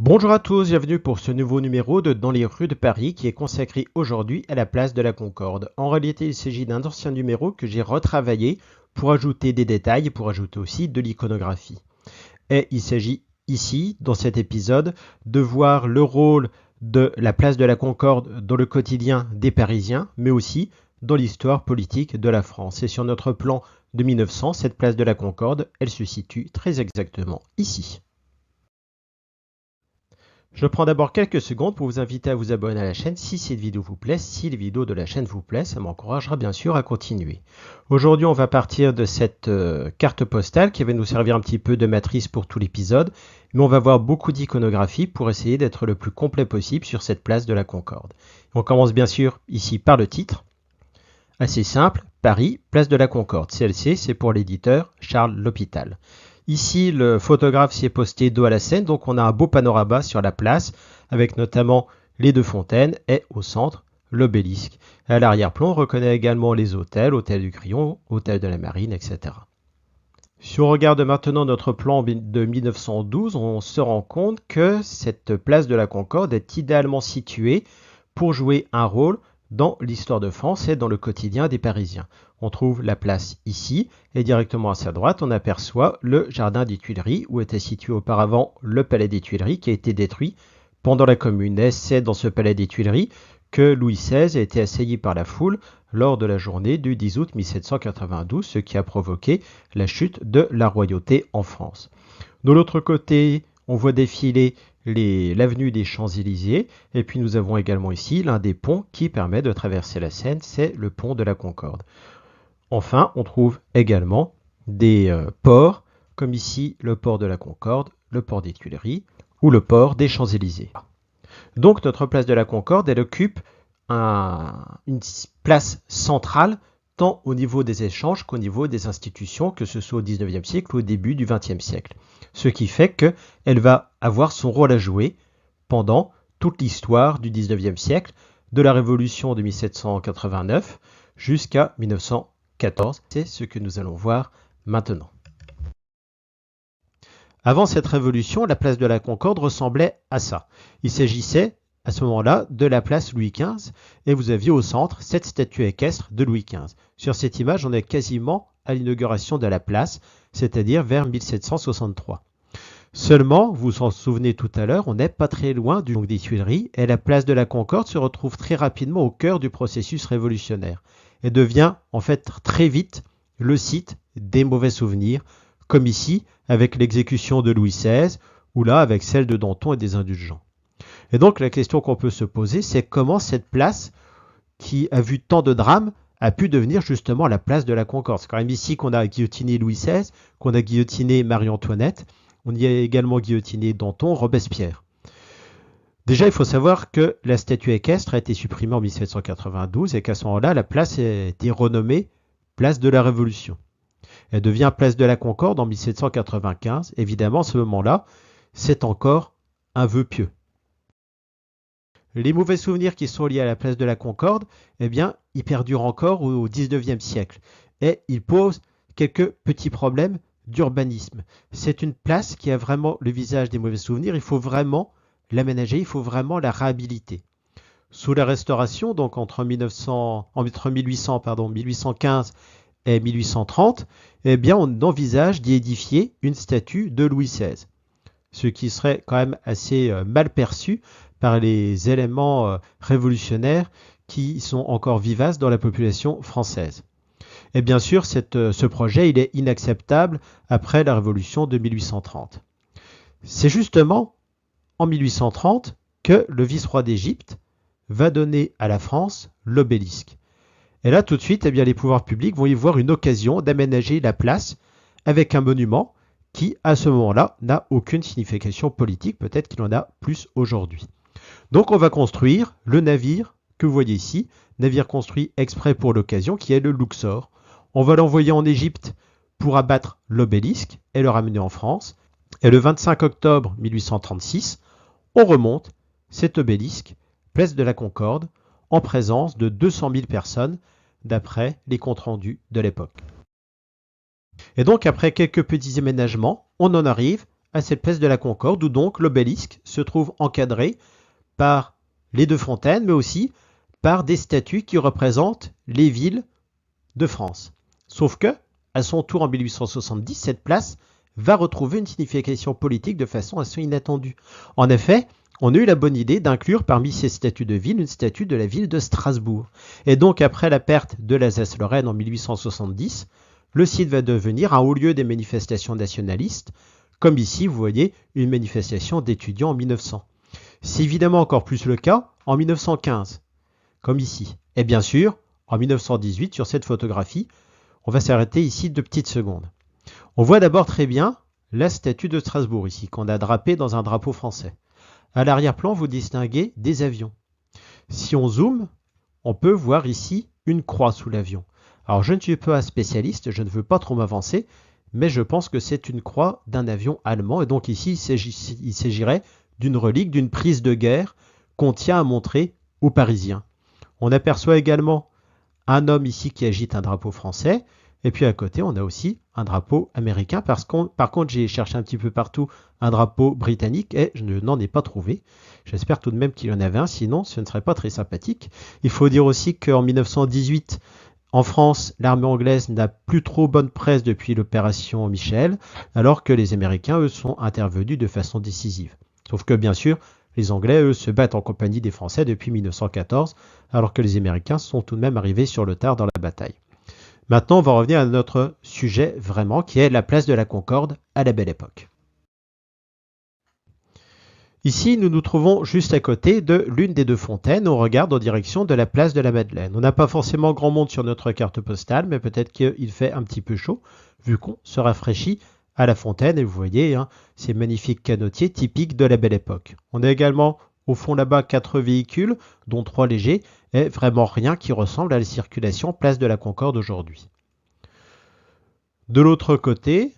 Bonjour à tous, bienvenue pour ce nouveau numéro de Dans les rues de Paris qui est consacré aujourd'hui à la place de la Concorde. En réalité, il s'agit d'un ancien numéro que j'ai retravaillé pour ajouter des détails et pour ajouter aussi de l'iconographie. Et il s'agit ici, dans cet épisode, de voir le rôle de la place de la Concorde dans le quotidien des Parisiens, mais aussi dans l'histoire politique de la France. Et sur notre plan de 1900, cette place de la Concorde, elle se situe très exactement ici. Je prends d'abord quelques secondes pour vous inviter à vous abonner à la chaîne si cette vidéo vous plaît. Si les vidéos de la chaîne vous plaisent, ça m'encouragera bien sûr à continuer. Aujourd'hui, on va partir de cette carte postale qui va nous servir un petit peu de matrice pour tout l'épisode, mais on va voir beaucoup d'iconographie pour essayer d'être le plus complet possible sur cette place de la Concorde. On commence bien sûr ici par le titre. Assez simple, Paris, place de la Concorde. CLC, c'est pour l'éditeur Charles L'Hôpital. Ici, le photographe s'y est posté dos à la Seine, donc on a un beau panorama sur la place, avec notamment les deux fontaines et au centre, l'obélisque. À l'arrière-plan, on reconnaît également les hôtels, hôtel du Crillon, hôtel de la Marine, etc. Si on regarde maintenant notre plan de 1912, on se rend compte que cette place de la Concorde est idéalement située pour jouer un rôle dans l'histoire de France et dans le quotidien des Parisiens. On trouve la place ici et directement à sa droite, on aperçoit le jardin des Tuileries où était situé auparavant le palais des Tuileries qui a été détruit pendant la Commune. Et c'est dans ce palais des Tuileries que Louis XVI a été assailli par la foule lors de la journée du 10 août 1792, ce qui a provoqué la chute de la royauté en France. De l'autre côté, on voit défiler l'avenue des Champs-Élysées, et puis nous avons également ici l'un des ponts qui permet de traverser la Seine, c'est le pont de la Concorde. Enfin, on trouve également des ports, comme ici le port de la Concorde, le port des Tuileries ou le port des Champs-Élysées. Donc notre place de la Concorde, elle occupe une place centrale tant au niveau des échanges qu'au niveau des institutions, que ce soit au XIXe siècle ou au début du XXe siècle. Ce qui fait qu'elle va avoir son rôle à jouer pendant toute l'histoire du XIXe siècle, de la Révolution de 1789 jusqu'à 1914. C'est ce que nous allons voir maintenant. Avant cette révolution, la place de la Concorde ressemblait à ça. Il s'agissait à ce moment-là de la place Louis XV et vous aviez au centre cette statue équestre de Louis XV. Sur cette image, on est quasiment à l'inauguration de la place, c'est-à-dire vers 1763. Seulement, vous vous en souvenez tout à l'heure, on n'est pas très loin des Tuileries et la place de la Concorde se retrouve très rapidement au cœur du processus révolutionnaire et devient en fait très vite le site des mauvais souvenirs, comme ici avec l'exécution de Louis XVI ou là avec celle de Danton et des indulgents. Et donc la question qu'on peut se poser, c'est comment cette place qui a vu tant de drames a pu devenir justement la place de la Concorde. C'est quand même ici qu'on a guillotiné Louis XVI, qu'on a guillotiné Marie-Antoinette, on y a également guillotiné Danton, Robespierre. Déjà, il faut savoir que la statue équestre a été supprimée en 1792 et qu'à ce moment-là, la place a été renommée place de la Révolution. Elle devient place de la Concorde en 1795. Évidemment, à ce moment-là, c'est encore un vœu pieux. Les mauvais souvenirs qui sont liés à la place de la Concorde, eh bien, ils perdurent encore au XIXe siècle. Et ils posent quelques petits problèmes d'urbanisme. C'est une place qui a vraiment le visage des mauvais souvenirs. Il faut vraiment l'aménager, il faut vraiment la réhabiliter. Sous la Restauration, donc entre 1815 et 1830, eh bien, on envisage d'y édifier une statue de Louis XVI. Ce qui serait quand même assez mal perçu par les éléments révolutionnaires qui sont encore vivaces dans la population française. Et bien sûr, ce projet il est inacceptable après la Révolution de 1830. C'est justement en 1830 que le vice-roi d'Égypte va donner à la France l'obélisque. Et là, tout de suite, eh bien, les pouvoirs publics vont y voir une occasion d'aménager la place avec un monument qui, à ce moment-là, n'a aucune signification politique. Peut-être qu'il en a plus aujourd'hui. Donc, on va construire le navire que vous voyez ici, navire construit exprès pour l'occasion, qui est le Luxor. On va l'envoyer en Égypte pour abattre l'obélisque et le ramener en France. Et le 25 octobre 1836, on remonte cet obélisque, place de la Concorde, en présence de 200 000 personnes, d'après les comptes rendus de l'époque. Et donc, après quelques petits aménagements, on en arrive à cette place de la Concorde où donc l'obélisque se trouve encadré par les deux fontaines, mais aussi par des statues qui représentent les villes de France. Sauf que, à son tour en 1870, cette place va retrouver une signification politique de façon assez inattendue. En effet, on a eu la bonne idée d'inclure parmi ces statues de ville une statue de la ville de Strasbourg. Et donc, après la perte de l'Alsace-Lorraine en 1870, le site va devenir un haut lieu des manifestations nationalistes, comme ici, vous voyez, une manifestation d'étudiants en 1900. C'est évidemment encore plus le cas en 1915, comme ici. Et bien sûr, en 1918, sur cette photographie, on va s'arrêter ici 2 petites secondes. On voit d'abord très bien la statue de Strasbourg ici, qu'on a drapée dans un drapeau français. À l'arrière-plan, vous distinguez des avions. Si on zoome, on peut voir ici une croix sous l'avion. Alors je ne suis pas un spécialiste, je ne veux pas trop m'avancer, mais je pense que c'est une croix d'un avion allemand, et donc ici il s'agirait d'une relique, d'une prise de guerre qu'on tient à montrer aux Parisiens. On aperçoit également un homme ici qui agite un drapeau français, et puis à côté on a aussi un drapeau américain, par contre j'ai cherché un petit peu partout un drapeau britannique et je n'en ai pas trouvé. J'espère tout de même qu'il y en avait un, sinon ce ne serait pas très sympathique. Il faut dire aussi qu'en 1918, en France, l'armée anglaise n'a plus trop bonne presse depuis l'opération Michel, alors que les Américains, eux, sont intervenus de façon décisive. Sauf que, bien sûr, les Anglais, eux, se battent en compagnie des Français depuis 1914, alors que les Américains sont tout de même arrivés sur le tard dans la bataille. Maintenant, on va revenir à notre sujet vraiment, qui est la place de la Concorde à la Belle Époque. Ici, nous nous trouvons juste à côté de l'une des deux fontaines. On regarde en direction de la place de la Madeleine. On n'a pas forcément grand monde sur notre carte postale, mais peut-être qu'il fait un petit peu chaud, vu qu'on se rafraîchit à la fontaine. Et vous voyez, ces magnifiques canotiers typiques de la Belle Époque. On a également au fond là-bas 4 véhicules, dont 3 légers, et vraiment rien qui ressemble à la circulation place de la Concorde aujourd'hui. De l'autre côté,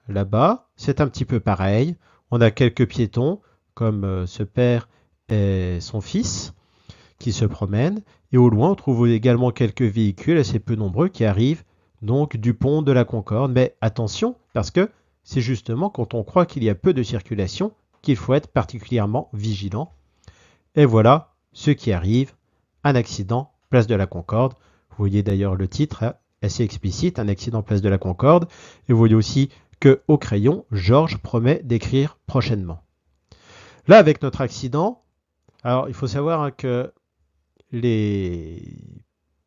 là-bas, c'est un petit peu pareil. On a quelques piétons, comme ce père et son fils, qui se promènent. Et au loin, on trouve également quelques véhicules assez peu nombreux qui arrivent donc du pont de la Concorde. Mais attention, parce que c'est justement quand on croit qu'il y a peu de circulation qu'il faut être particulièrement vigilant. Et voilà ce qui arrive, un accident, place de la Concorde. Vous voyez d'ailleurs le titre assez explicite, un accident place de la Concorde. Et vous voyez aussi qu'au crayon, Georges promet d'écrire prochainement. Là, avec notre accident, alors il faut savoir que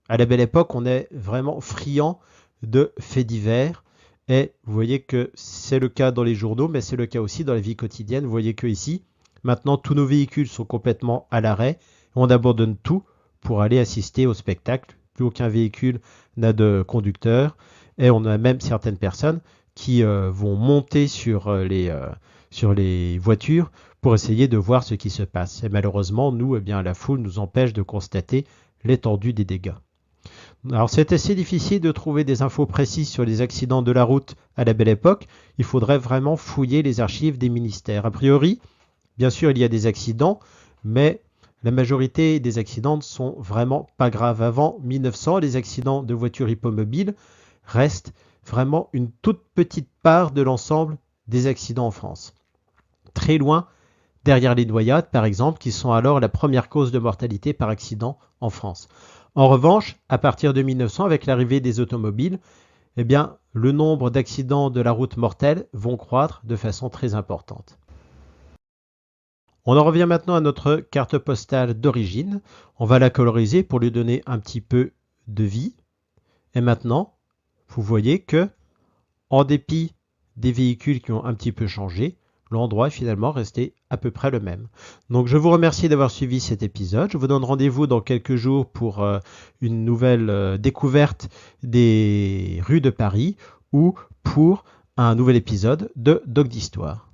à la Belle Époque, on est vraiment friand de faits divers. Et vous voyez que c'est le cas dans les journaux, mais c'est le cas aussi dans la vie quotidienne. Vous voyez que ici, maintenant, tous nos véhicules sont complètement à l'arrêt. On abandonne tout pour aller assister au spectacle. Plus aucun véhicule n'a de conducteur. Et on a même certaines personnes qui vont monter sur les voitures pour essayer de voir ce qui se passe. Et malheureusement, nous, la foule nous empêche de constater l'étendue des dégâts. Alors c'est assez difficile de trouver des infos précises sur les accidents de la route à la Belle Époque. Il faudrait vraiment fouiller les archives des ministères. A priori, bien sûr, il y a des accidents, mais la majorité des accidents ne sont vraiment pas graves. Avant 1900, les accidents de voitures hippomobiles restent vraiment une toute petite part de l'ensemble des accidents en France. Très loin derrière les noyades, par exemple, qui sont alors la première cause de mortalité par accident en France. En revanche, à partir de 1900, avec l'arrivée des automobiles, le nombre d'accidents de la route mortels vont croître de façon très importante. On en revient maintenant à notre carte postale d'origine. On va la coloriser pour lui donner un petit peu de vie. Et maintenant, vous voyez que, en dépit des véhicules qui ont un petit peu changé, l'endroit est finalement resté à peu près le même. Donc je vous remercie d'avoir suivi cet épisode. Je vous donne rendez-vous dans quelques jours pour une nouvelle découverte des rues de Paris ou pour un nouvel épisode de Doc d'Histoire.